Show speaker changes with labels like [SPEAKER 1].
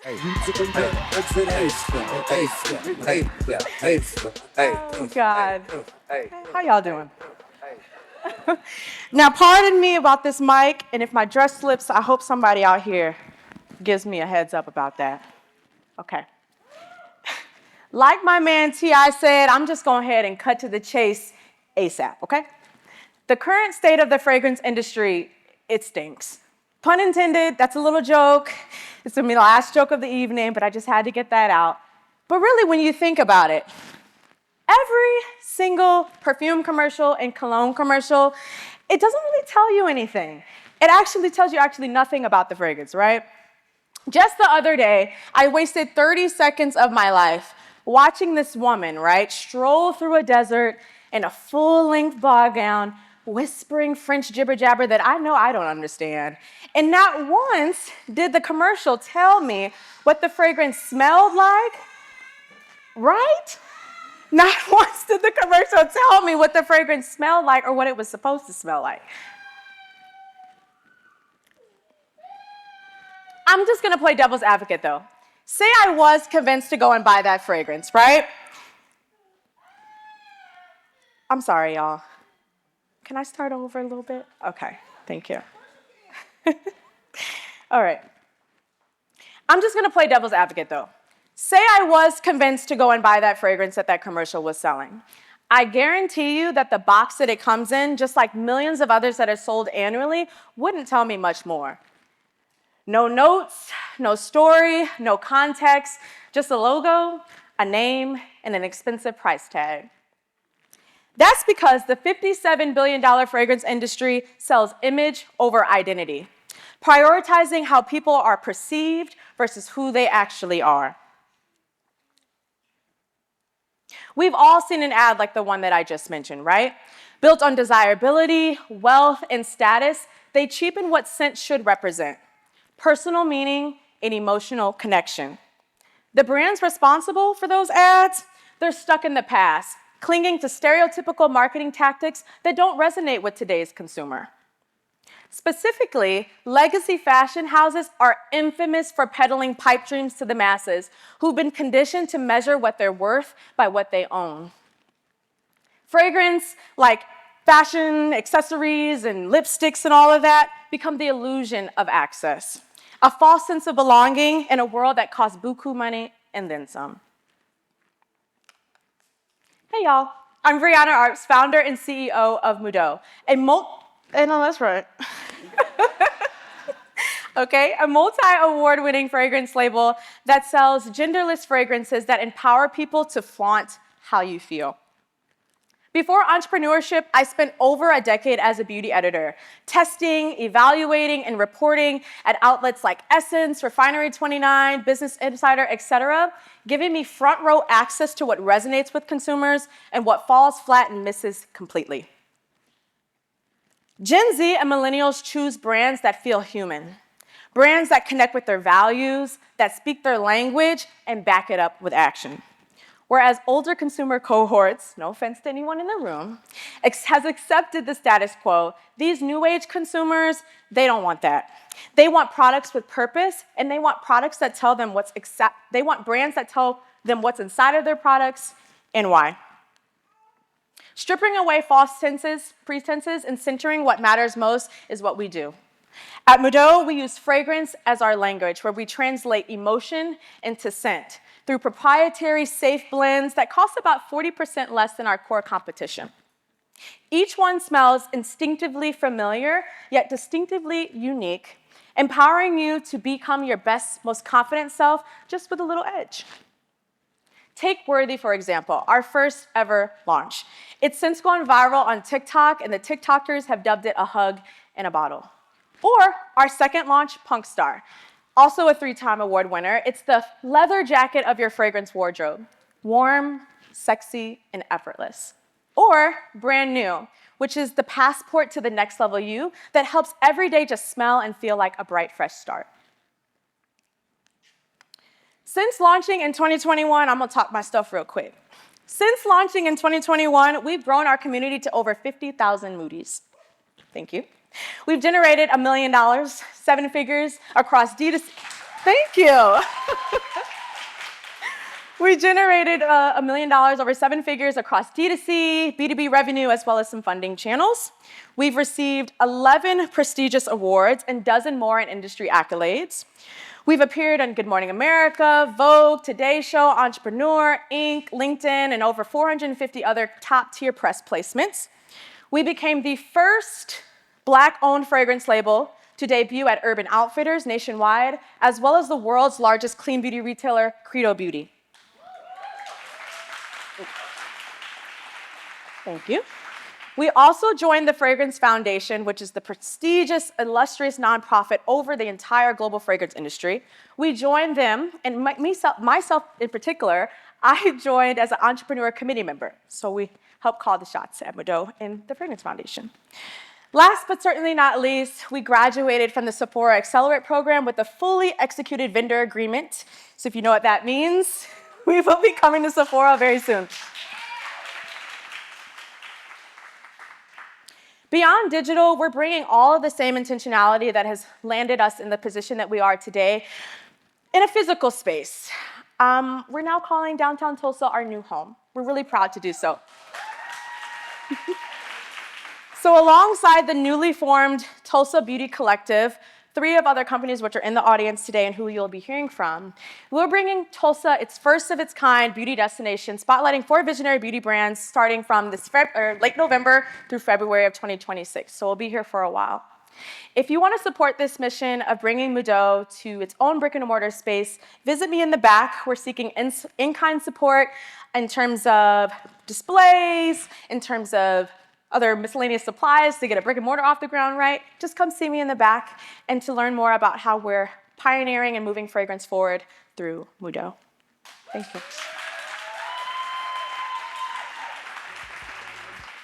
[SPEAKER 1] Oh, God. How y'all doing? Now, pardon me about this mic, and if my dress slips, I hope somebody out here gives me a heads up about that. Okay. Like my man T.I. said, I'm just going ahead and cut to the chase ASAP, okay? The current state of the fragrance industry, it stinks. Pun intended, that's a little joke. It's gonna be the last joke of the evening, but I just had to get that out. But really, when you think about it, every single perfume commercial and cologne commercial, it doesn't really tell you anything. It actually tells you nothing about the fragrance, right? Just the other day, I wasted 30 seconds of my life watching this woman, right, stroll through a desert in a full-length ball gown, whispering French jibber-jabber that I know I don't understand. And not once did the commercial tell me what the fragrance smelled like, right? Not once did the commercial tell me what the fragrance smelled like or what it was supposed to smell like. I'm just gonna play devil's advocate though. Say I was convinced to go and buy that fragrance, right? I'm sorry, y'all. Can I start over a little bit? Okay, thank you. All right. I'm just gonna play devil's advocate though. Say I was convinced to go and buy that fragrance that commercial was selling. I guarantee you that the box that it comes in, just like millions of others that are sold annually, wouldn't tell me much more. No notes, no story, no context, just a logo, a name, and an expensive price tag. That's because the $57 billion fragrance industry sells image over identity, prioritizing how people are perceived versus who they actually are. We've all seen an ad like the one that I just mentioned, right? Built on desirability, wealth, and status, they cheapen what scent should represent: personal meaning and emotional connection. The brands responsible for those ads, they're stuck in the past, clinging to stereotypical marketing tactics that don't resonate with today's consumer. Specifically, legacy fashion houses are infamous for peddling pipe dreams to the masses who've been conditioned to measure what they're worth by what they own. Fragrance, like fashion, accessories, and lipsticks and all of that, become the illusion of access, a false sense of belonging in a world that costs buku money and then some. Hey y'all, I'm Brianna Arps, founder and CEO of MOODEAUX, that's right. Okay, a multi-award-winning fragrance label that sells genderless fragrances that empower people to flaunt how you feel. Before entrepreneurship, I spent over a decade as a beauty editor, testing, evaluating, and reporting at outlets like Essence, Refinery29, Business Insider, etc., giving me front row access to what resonates with consumers and what falls flat and misses completely. Gen Z and millennials choose brands that feel human, brands that connect with their values, that speak their language, and back it up with action. Whereas older consumer cohorts, no offense to anyone in the room, has accepted the status quo, these new age consumers, they don't want that. They want products with purpose, and they want products that tell them they want brands that tell them what's inside of their products and why. Stripping away false pretenses, and centering what matters most is what we do. At MOODEAUX, we use fragrance as our language, where we translate emotion into scent through proprietary safe blends that cost about 40% less than our core competition. Each one smells instinctively familiar, yet distinctively unique, empowering you to become your best, most confident self, just with a little edge. Take Worthy, for example, our first ever launch. It's since gone viral on TikTok, and the TikTokers have dubbed it a hug in a bottle. Or our second launch, Punk Star, also a 3-time award winner. It's the leather jacket of your fragrance wardrobe. Warm, sexy, and effortless. Or Brand New, which is the passport to the next level you that helps every day just smell and feel like a bright, fresh start. Since launching in 2021, I'm gonna talk my stuff real quick. Since launching in 2021, we've grown our community to over 50,000 Moodies. Thank you. We've generated $1 million, 7 figures across D2C. Thank you. We generated $1 million over 7 figures across D2C, B2B revenue, as well as some funding channels. We've received 11 prestigious awards and a dozen more in industry accolades. We've appeared on Good Morning America, Vogue, Today Show, Entrepreneur, Inc., LinkedIn, and over 450 other top-tier press placements. We became the first Black-owned fragrance label to debut at Urban Outfitters nationwide, as well as the world's largest clean beauty retailer, Credo Beauty. Thank you. We also joined the Fragrance Foundation, which is the prestigious, illustrious nonprofit over the entire global fragrance industry. We joined them, and myself in particular, I joined as an entrepreneur committee member. So we help call the shots at MOODEAUX in the Fragrance Foundation. Last but certainly not least, we graduated from the Sephora Accelerate program with a fully executed vendor agreement. So if you know what that means, we will be coming to Sephora very soon. Beyond digital, we're bringing all of the same intentionality that has landed us in the position that we are today in a physical space. We're now calling downtown Tulsa our new home. We're really proud to do so. So alongside the newly formed Tulsa Beauty Collective, 3 of other companies which are in the audience today and who you'll be hearing from, we're bringing Tulsa its first of its kind beauty destination, spotlighting 4 visionary beauty brands starting from late November through February of 2026. So we'll be here for a while. If you want to support this mission of bringing MOODEAUX to its own brick and mortar space, visit me in the back. We're seeking in-kind support in terms of displays, in terms of other miscellaneous supplies to get a brick and mortar off the ground right. Just come see me in the back and to learn more about how we're pioneering and moving fragrance forward through MOODEAUX. Thank you.